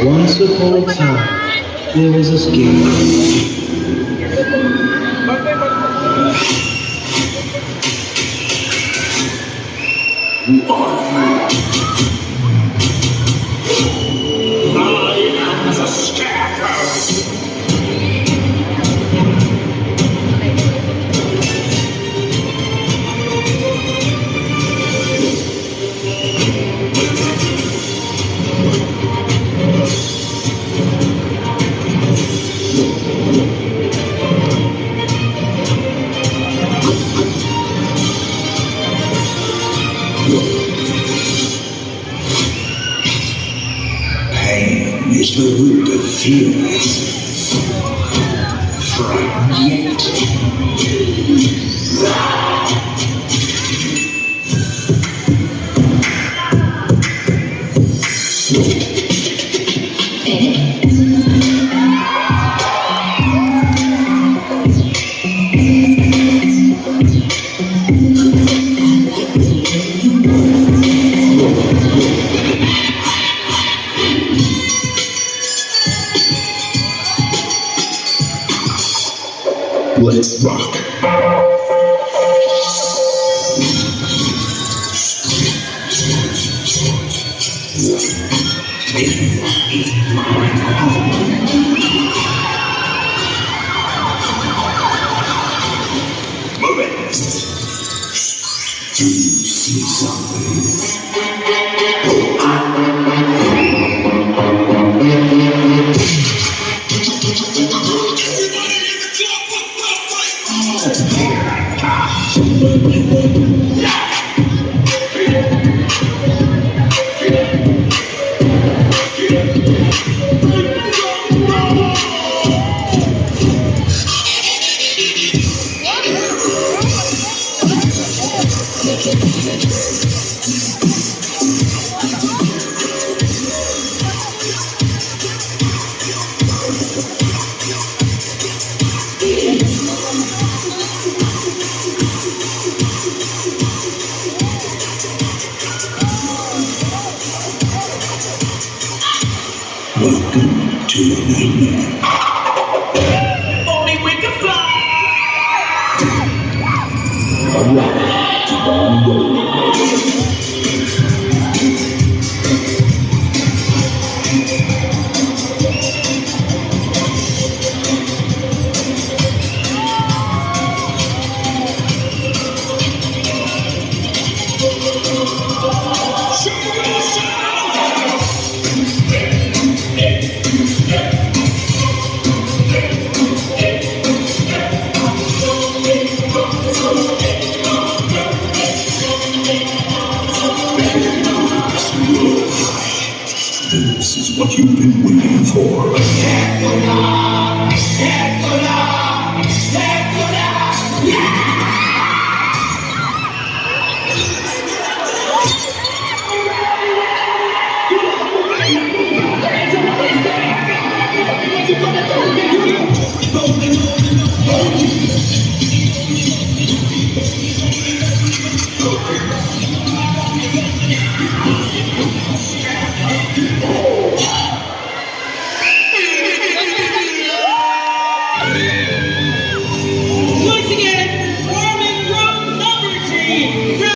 Once upon a time, there was a scarecrow. Who are you? I am the scarecrow. Pain is the root of fears. Frightened Let's rock. Move it. Do you see something? Welcome to your nightmare. Only we can fly! Alright, on road. This is what you've been waiting for.